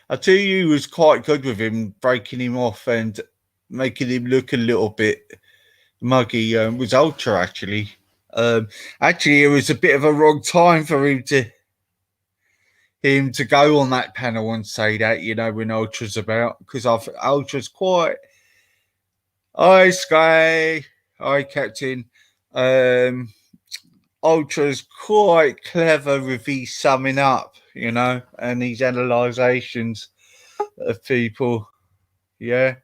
I tell you, he was quite good with him, breaking him off and making him look a little bit muggy. Was Ultra actually? Um, Actually, it was a bit of a wrong time for him to go on that panel and say that. When Ultra's about, because Ultra's quite. Hi, Sky. Hi, Captain. Um, Ultra's quite clever with his summing up, and his analysations of people. Yeah.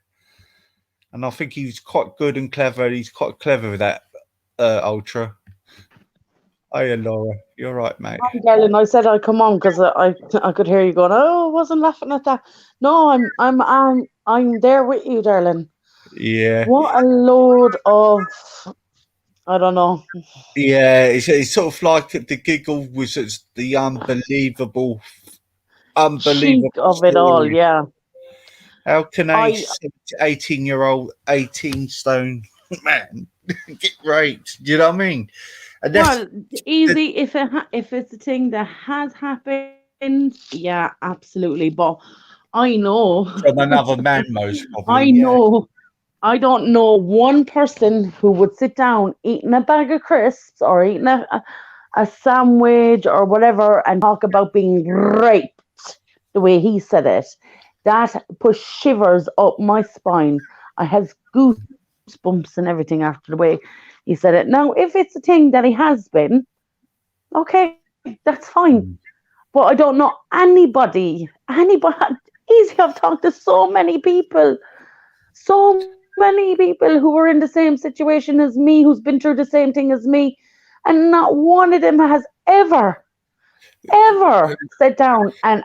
And I think he's quite good and clever. He's quite clever with that Ultra. Hiya, Laura. You're right, mate. Hi, darling. I said I'd come on because I could hear you going. Oh, I wasn't laughing at that. No, I'm there with you, darling. Yeah. What a load of I don't know Yeah, it's sort of like the giggle was the cheek unbelievable of it all. story. Yeah, How can a I 18-year-old, 18 stone man get raped? Do you know what I mean? And that's well the, easy if it's a thing that has happened. Yeah, absolutely. But I know, from another man, most probably. I Yeah. know. I don't know one person who would sit down eating a bag of crisps or eating a sandwich or whatever and talk about being raped the way he said it. That put shivers up my spine. I has goosebumps and everything after the way he said it. Now, if it's a thing that he has been, okay, that's fine. But I don't know anybody. Easy, I've talked to so many people, so many people who were in the same situation as me, who's been through the same thing as me, and not one of them has ever sat down and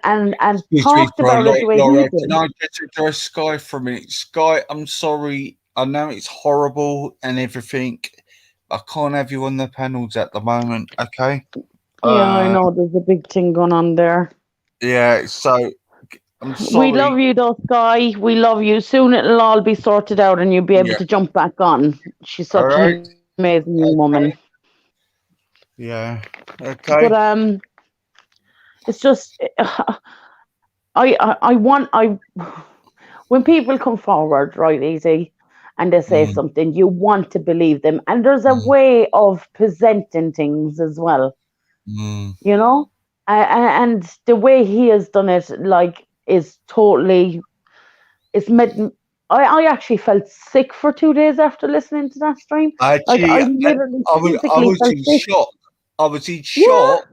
Excuse me talked for a about it lot, the way he Laura. Can did. I just address Sky for a minute? Sky, I'm sorry. I know it's horrible and everything. I can't have you on the panels at the moment, okay? Yeah, I Uh, know there's a big thing going on there. yeah, so I'm We love sorry. you though, Sky. We love you. Soon it'll all be sorted out and you'll be able Yeah, to jump back on. She's all such an right. amazing young woman. Okay. Yeah, But okay. it's just I want I when people come forward, right, easy, and they say Mm, something, you want to believe them. And there's a mm, way of presenting things as well, mm. you know? And the way he has done it, like, is totally, it's made, I actually felt sick for 2 days after listening to that stream. Like, Actually, I literally I physically was felt in sick. shock. I was in Yeah, shock,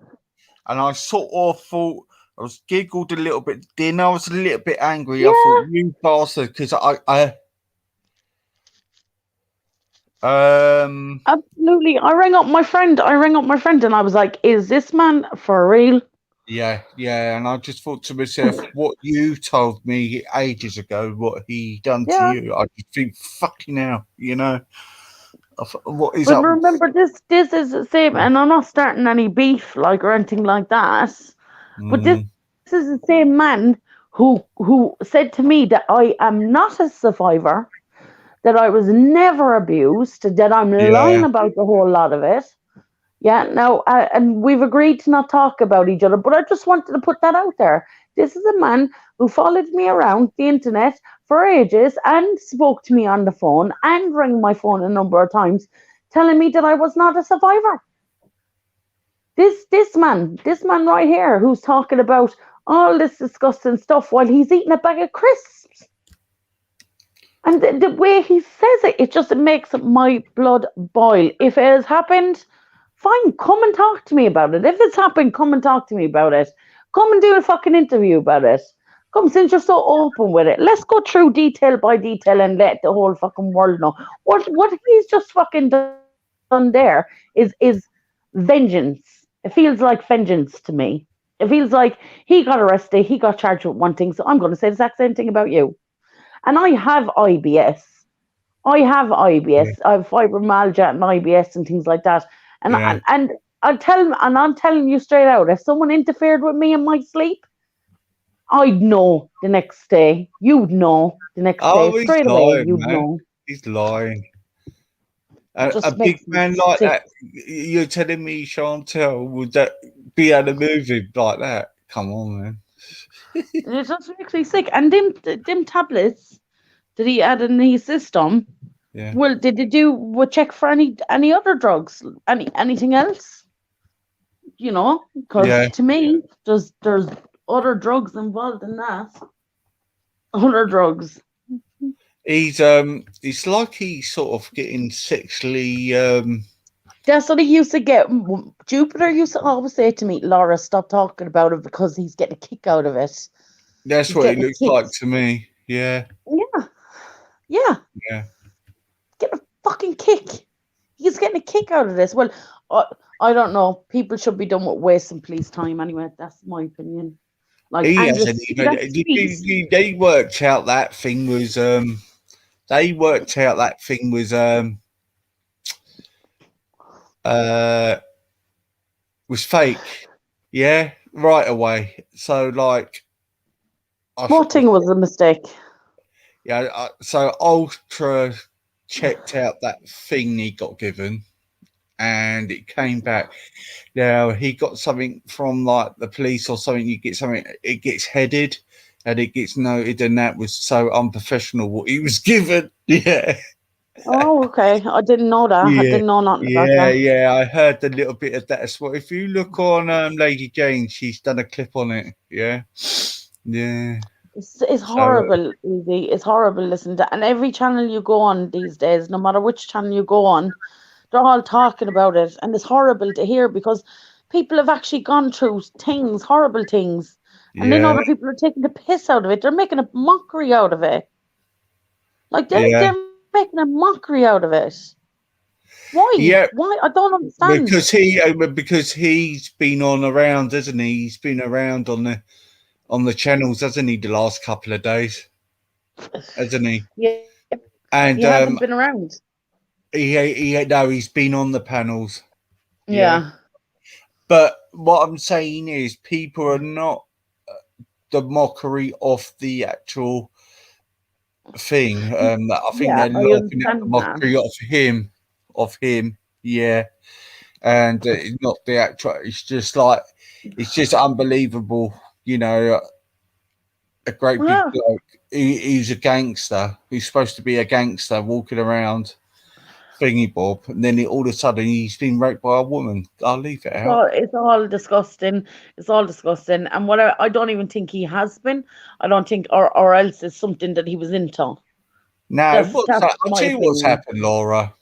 and I sort of thought I was giggled a little bit. Then I was a little bit angry. I thought, yeah. you bastard, because I Absolutely. I rang up my friend and I was like, is this man for real? yeah, yeah, and I just thought to myself, what you told me ages ago, what he done to Yeah. you, I just think, fucking hell, what is But up? remember, this is the same, and I'm not starting any beef like or anything like that. But this Mm, is the same man who said to me that I am not a survivor, that I was never abused, that I'm lying yeah, about the whole lot of it. Yeah, no, and we've agreed to not talk about each other, but I just wanted to put that out there. This is a man who followed me around the internet for ages and spoke to me on the phone and rang my phone a number of times, telling me that I was not a survivor. This man right here, who's talking about all this disgusting stuff while he's eating a bag of crisps. And the way he says it, it makes my blood boil. If it has happened, fine, come and talk to me about it. If it's happened, come and talk to me about it. Come and do a fucking interview about it. Come, since you're so open with it, let's go through detail by detail and let the whole fucking world know. What he's just fucking done there is vengeance. It feels like vengeance to me. It feels like he got arrested, he got charged with one thing, so I'm going to say the exact same thing about you. And I have IBS. I have yeah, IBS. I have fibromyalgia and IBS and things like that. And yeah. and I'm telling you straight out, if someone interfered with me in my sleep, I'd know the next day. You'd know the next day Oh, he's straight away. lying, You'd man. know. He's lying. It A just big makes me man like sick. that, you're telling me Chantel would that be at a movie like that? Come on, man. It just makes me sick. And them tablets that he had in his system, Yeah. well, did they do check for any other drugs, anything else? You know, because Yeah. to me, there's other drugs involved in that. Other drugs. It's like he's sort of getting sexually That's what he used to get. Jupiter used to always say to me, Laura, stop talking about it because he's getting a kick out of it. that's He's what it getting a looks kick. like to me. Yeah. Yeah. Yeah. Yeah. Getting a fucking kick. He's getting a kick out of this. Well, I don't know. People should be done with wasting police time anyway. That's my opinion. Like, He and hasn't just see even that streets. they worked out that thing was they worked out that thing uh was fake. Yeah, right away. So like What thing was a mistake? yeah, so Ultra checked out that thing he got given and it came back. Now he got something from like the police or something. You get something, it gets headed and it gets noted, and that was so unprofessional what he was given. Yeah, Oh, okay. I didn't know that. I yeah, didn't know nothing about yeah, that. yeah. I heard a little bit of that as well. If you look on Lady Jane, she's done a clip on it. Yeah, yeah. It's So horrible, Evie. It's horrible listening to. And every channel you go on these days, no matter which channel you go on, they're all talking about it, and it's horrible to hear because people have actually gone through things, horrible things, and then yeah, other people are taking the piss out of it. They're making a mockery out of it. Like yeah, they're making a mockery out of it. Why? yeah. Why? I don't understand. Because he's been on around, hasn't he? He's been around on the channels, hasn't he? The last couple of days, hasn't he? Yeah, he And hasn't been around. he's been on the panels. Yeah, Yeah. but what I'm saying is, people are not the mockery of the actual thing. I think Yeah, they're I laughing at the understand that. mockery of him. Yeah, and it's not the actual. It's just unbelievable. You know, a great big Yeah. bloke. He's a gangster. He's supposed to be a gangster walking around thingy bob, and then all of a sudden he's been raped by a woman. I'll leave it out. It's all disgusting. It's all disgusting. And what I don't even think he has been. I don't think, or else it's something that he was into. Now, what's That's that? I'll my tell you what's opinion. happened, Laura.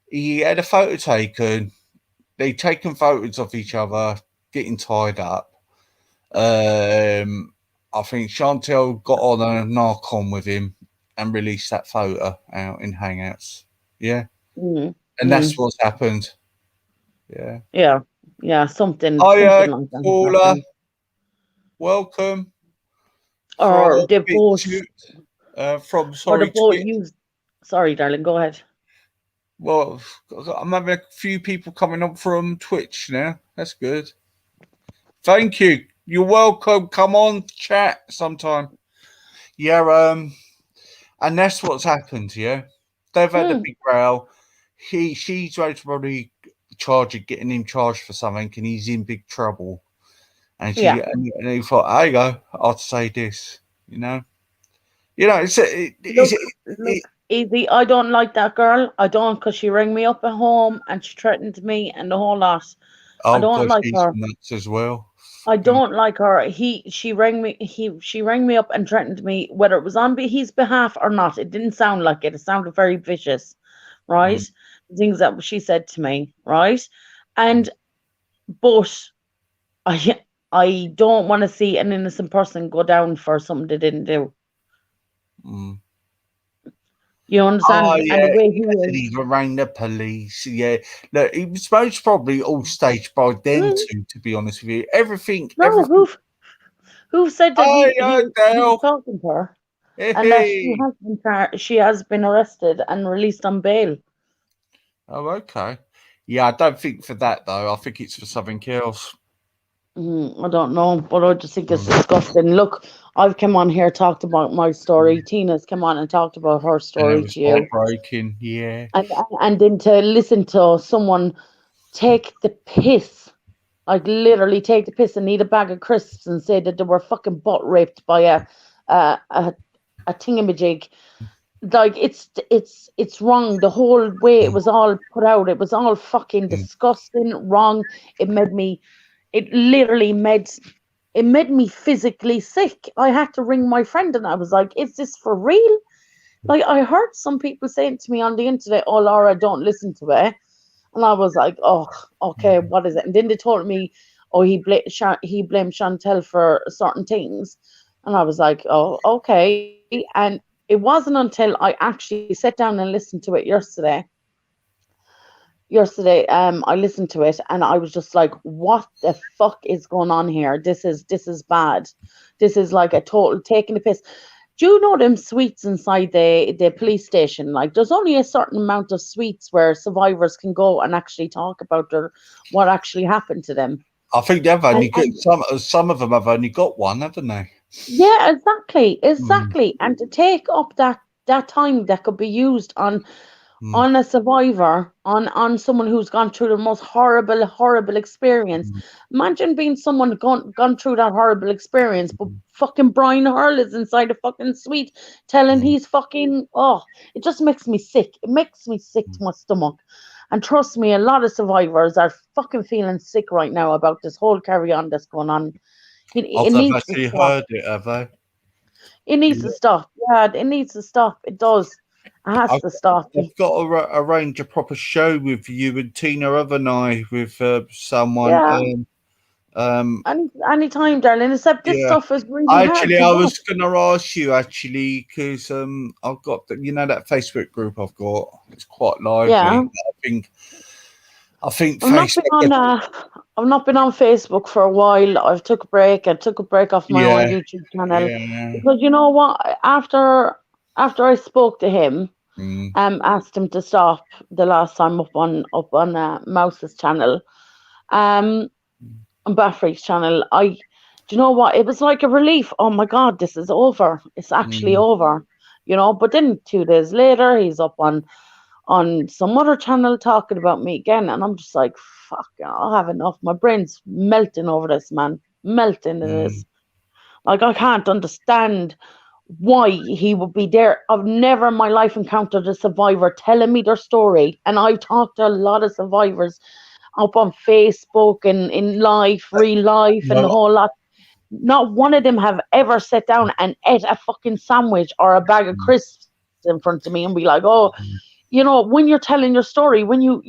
He had a photo taken. They'd taken photos of each other getting tied up. I think Chantel got on a narc with him and released that photo out in Hangouts. Yeah. Mm, And that's what's happened. Yeah. yeah, yeah, something Hiya, like that has caller. happened. Welcome Or from the boat, from or the sorry boat Twitch. used. Sorry, darling. Go ahead. Well, I'm having a few people coming up from Twitch now. That's good. Thank you. You're welcome. Come on, chat sometime. Yeah, and that's what's happened. Yeah, they've had a big row. She's probably charged, getting him charged for something, and he's in big trouble. And Yeah. and he thought, "There you go. I'll say this." You know, Look, Easy. I don't like that girl. I don't, because she rang me up at home and she threatened me and the whole lot. I oh don't gosh, like he's her. nuts as well. I don't like her. She rang me up and threatened me, whether it was on his behalf or not. It didn't sound like it. It sounded very vicious, right? Mm. Things that she said to me, right? And but I don't want to see an innocent person go down for something they didn't do. Mm. You Oh understand? And yeah, the way he he hasn't is. even rang the police. Yeah, look, he was most probably all staged by them Mm, two. To be honest with you, no, everything. who said that Oh he was Dale. talking to her Hey, and that hey. she has been arrested and released on bail? Oh, okay. Yeah, I don't think for that though. I think it's for something else. I don't know, but I just think it's disgusting. Look, I've come on here, talked about my story. Tina's come on and talked about her And it story was to you, heartbreaking. Yeah. and then to listen to someone take the piss Like literally take the piss and eat a bag of crisps and say that they were fucking butt raped by a thingamajig. Like it's wrong. The whole way it was all put out, it was all fucking Mm. disgusting, wrong. It made me, it literally made me physically sick. I had to ring my friend and I was like, "Is this for real?" Like I heard some people saying to me on the internet, "Oh, Laura, don't listen to it." And I was like, "Oh, okay, what is it?" And then they told me, "Oh, he blamed Chantel for certain things," and I was like, "Oh, okay." And it wasn't until I actually sat down and listened to it yesterday. I listened to it and I was just like, "What the fuck is going on here? This is bad. This is like a total taking the piss." Do you know them suites inside the police station? Like, there's only a certain amount of suites where survivors can go and actually talk about what actually happened to them. I think they've only got And some of them have only got one, haven't they? yeah, exactly, Mm, exactly. And to take up that time that could be used mm, on a survivor, on someone who's gone through the most horrible experience. mm, Imagine being someone gone through that horrible experience, but fucking Brian Hurl is inside a fucking suite telling mm, he's fucking, oh, it just makes me sick. It makes me sick to mm. my stomach. And trust me, a lot of survivors are fucking feeling sick right now about this whole carry on that's going on. Oh, It they've needs to actually stop. heard it, have they? It needs to Yeah. stop. Yeah, it needs to stop. It does. It has I've, to stop. I've got to arrange a proper show with you and Tina Othernight with someone. Yeah. Um, Anytime, darling. Except this yeah. stuff is really hard to I watch. was gonna ask you actually because I've got that Facebook group I've got. It's quite Yeah, lively. I think I've not been Facebook. on. I've not been on Facebook for a while. I've took a break. I took a break off my own Yeah, YouTube channel yeah. because you know what? After I spoke to him, Mm, asked him to stop the last time up on Mouse's channel, um, on Baffrey's channel. Do you know what? It was like a relief. Oh my God, this is over. It's actually mm, over. But then 2 days later, he's up on some other channel talking about me again, and I'm just like, fuck, I have enough. My brain's melting over this, man. Melting it mm, is. Like I can't understand why he would be there. I've never in my life encountered a survivor telling me their story, and I've talked to a lot of survivors up on Facebook and in life, real life, and the well, whole lot. Not one of them have ever sat down and ate a fucking sandwich or a bag of mm, crisps in front of me and be like, "Oh, mm, when you're telling your story, when you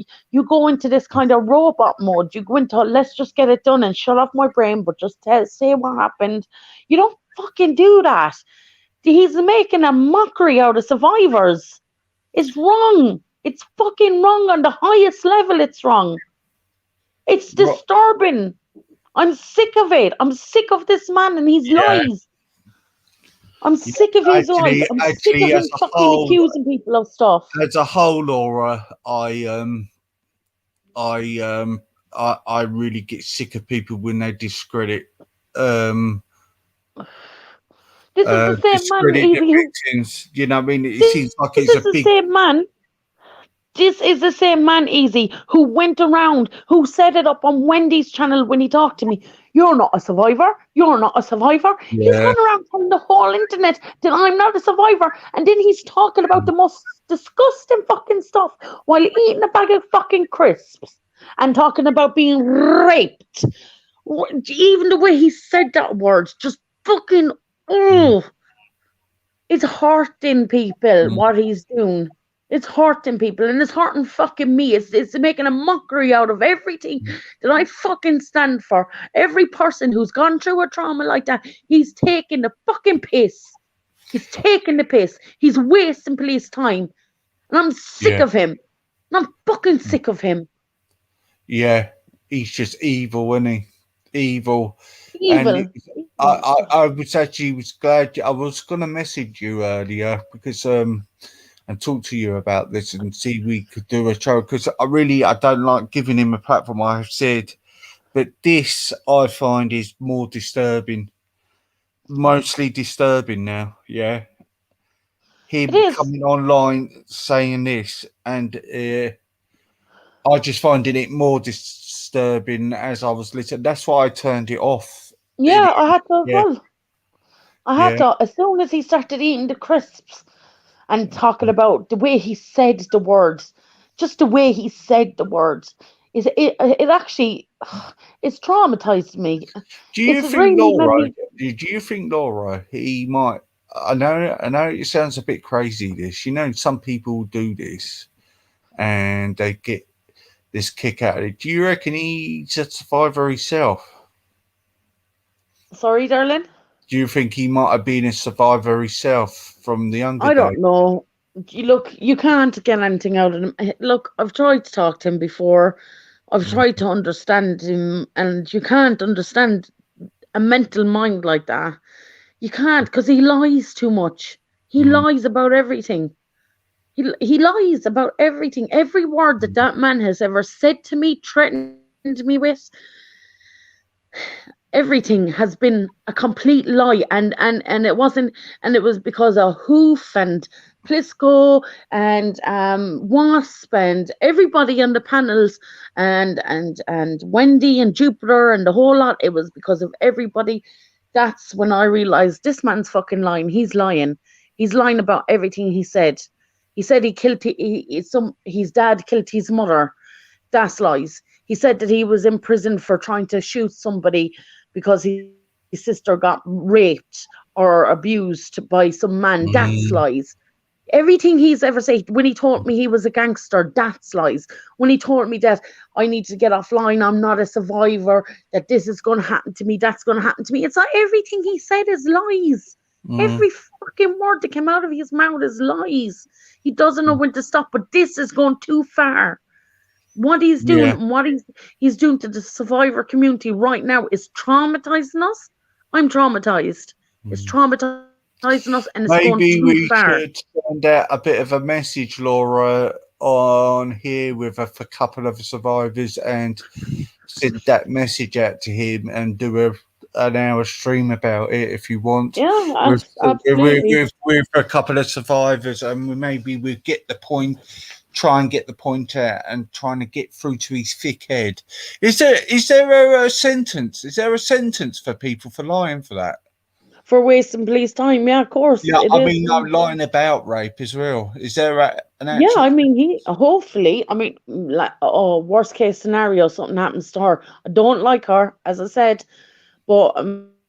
go into this kind of robot mode, you go into let's just get it done and shut off my brain, but just say what happened." You don't fucking do that. He's making a mockery out of survivors. It's wrong. It's fucking wrong on the highest level. It's wrong. It's well, disturbing. I'm sick of it. I'm sick of this man and his yeah, lies. I'm yeah. sick of his lies. I'm sick of Actually, him fucking accusing people of stuff. as a whole, Laura, I I really get sick of people when they discredit um This is the same man, discredit the Evie, who victims. You know, what I mean, it this seems like it's is a the big. same man. This is the same man, Easy, who went around, who set it up on Wendy's channel when he talked to me. You're not a survivor. You're not a survivor. He's Yeah, gone around telling the whole internet that I'm not a survivor. And then he's talking about the most disgusting fucking stuff while eating a bag of fucking crisps and talking about being raped. Even the way he said that word, just fucking, mm, oh, it's hurting people mm, what he's doing. It's hurting people and it's hurting fucking me. It's making a mockery out of everything mm. that I fucking stand for. Every person who's gone through a trauma like that, he's taking the fucking piss. He's taking the piss. He's wasting police time. And I'm sick Yeah, of him. And I'm fucking sick of him. yeah. He's just evil, isn't he? Evil. And Evil. I was glad I was gonna message you earlier because and talk to you about this and see if we could do a show because I don't like giving him a platform. I have said, but this I find is more disturbing, mostly disturbing now. Yeah, It him is. coming online saying this, and I just finding it more disturbing disturbing as I was listening. That's why I turned it off. Yeah, I had to as Yeah. well. I had to, as soon as he started eating the crisps and talking about the way he said the words, just the way he said the words, it actually, it's traumatized me. Do you It's think really made Laura? me, Do you think Laura? He might. I know. It sounds a bit crazy. This, some people do this, and they get this kick out of it. Do you reckon he's a survivor himself? sorry, darling. Do you think he might have been a survivor himself from the Hunger I Games? don't know. Look, you can't get anything out of him. Look, I've tried to talk to him before. I've tried to understand him, and you can't understand a mental mind like that. You can't, because he lies too much. He lies about everything. He lies about everything. Every word that man has ever said to me, threatened me with, everything has been a complete lie, and it wasn't, and it was because of Hoof and Plisco and Wasp and everybody on the panels and Wendy and Jupiter and the whole lot. It was because of everybody. That's when I realized this man's fucking lying. He's lying. He's lying about everything he said. He said he killed his dad killed his mother. That's lies. He said that he was in prison for trying to shoot somebody because his sister got raped or abused by some man. That's lies. Everything he's ever said, when he told me he was a gangster, that's lies. When he told me that I need to get offline, I'm not a survivor, that this is going to happen to me, that's going to happen to me. It's not everything he said is lies. Every fucking word that came out of his mouth is lies. He doesn't know when to stop, but this is going too far. What he's doing, and what he's doing to the survivor community right now is traumatizing us. I'm traumatized. It's traumatizing us, and it's going too far. Maybe we should send out a bit of a message, Laura, on here with a couple of survivors and send that message out to him and do an hour stream about it if you want. Yeah, absolutely. With a couple of survivors, and maybe we'll get the point. Try and get the point out and trying to get through to his thick head. Is there a sentence? Is there a sentence for people for lying for that? For wasting police time, yeah, of course. Yeah, I mean, no, lying about rape as well. Is there an actual? Yeah, I mean, hopefully, I mean, like, worst case scenario, something happens to her. I don't like her, as I said, but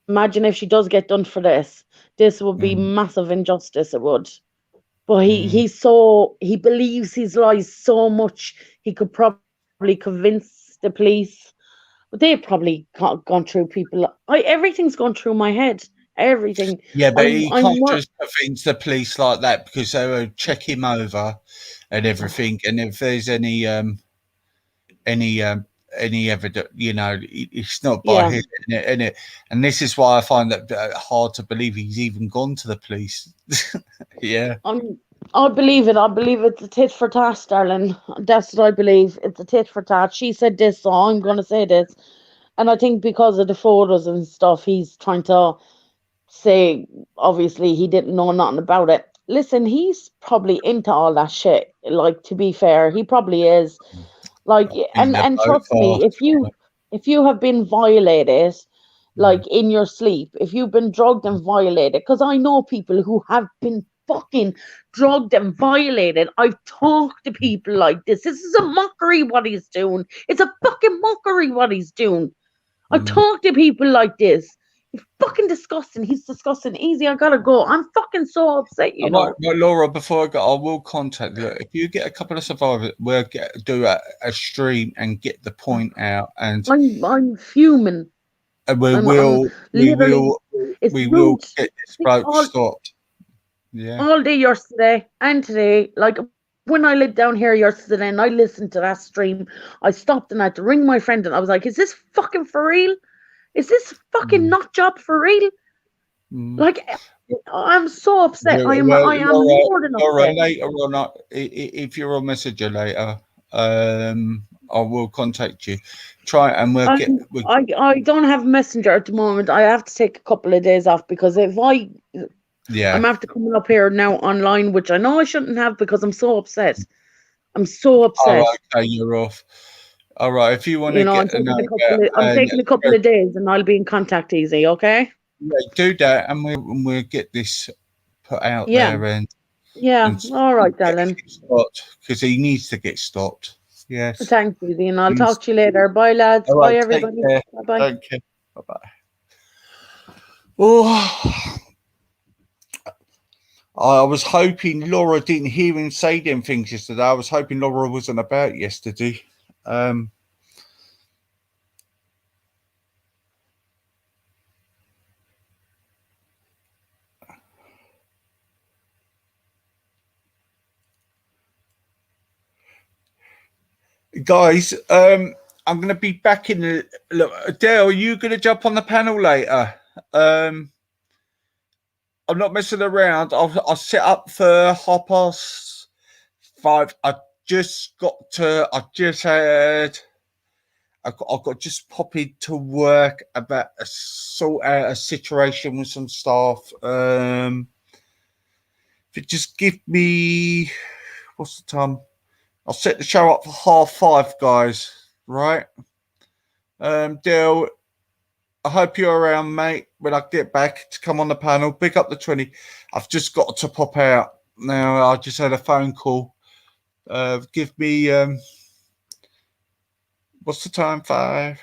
imagine if she does get done for this. This would be massive injustice. It would. But he believes his lies so much he could probably convince the police. But they've probably gone through people. Everything's gone through my head. Everything. Yeah, but he can't just convince the police like that because they will check him over and everything. And if there's any evidence, it's not by his, and this is why I find that hard to believe he's even gone to the police. Yeah. I believe it. I believe it's a tit for tat, darling. That's what I believe. It's a tit for tat. She said this, so I'm going to say this. And I think because of the photos and stuff, he's trying to say, obviously, he didn't know nothing about it. Listen, he's probably into all that shit. Like, to be fair, he probably is. Like, and trust me, if you have been violated, like in your sleep, if you've been drugged and violated, because I know people who have been fucking drugged and violated. I've talked to people like this. This is a mockery what he's doing. It's a fucking mockery what he's doing. I've talked to people like this. He's fucking disgusting. He's disgusting. Easy, I gotta go. I'm fucking so upset, you know. Well, Laura, before I go, I will contact you. If you get a couple of survivors, we'll do a stream and get the point out. And I'm fuming. And we will get this bloke stopped. Yeah. All day yesterday and today, like when I lived down here yesterday and I listened to that stream, I stopped and I had to ring my friend and I was like, is this fucking for real? Is this fucking nut job for real? Like, I'm so upset. I am more than upset. Later on, if you're on Messenger later, I will contact you. Try and we'll get. I don't have Messenger at the moment. I have to take a couple of days off because if I'm after coming up here now online, which I know I shouldn't have because I'm so upset. I'm so upset. Oh, okay, you're off. All right. If you want You to know, get a number I'm and taking a couple of days, and I'll be in contact easy. Okay. do that, and we'll get this put out Yeah. there Yeah. and All right, darling. stopped because he needs to get stopped. Yes. Thanks, Susie, and I'll He's- talk to you later. Bye, lads. All Bye, right. Take everybody. care. Bye, bye. Thank you. Bye bye. Oh, I was hoping Laura didn't hear him say them things yesterday. I was hoping Laura wasn't about yesterday. Guys, I'm going to be back in the. Look, Dale, are you going to jump on the panel later? I'm not messing around. I'll set up for 5:30. I just had. I've got to just pop into work about sort out a situation with some staff. If it just give me, what's the time? I'll set the show up for 5:30, guys. Right? Dale, I hope you're around, mate, when I get back to come on the panel. Pick up the 20. I've just got to pop out now. I just had a phone call. Give me what's the time? 5.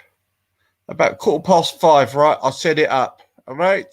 About 5:15, right? I'll set it up. All right.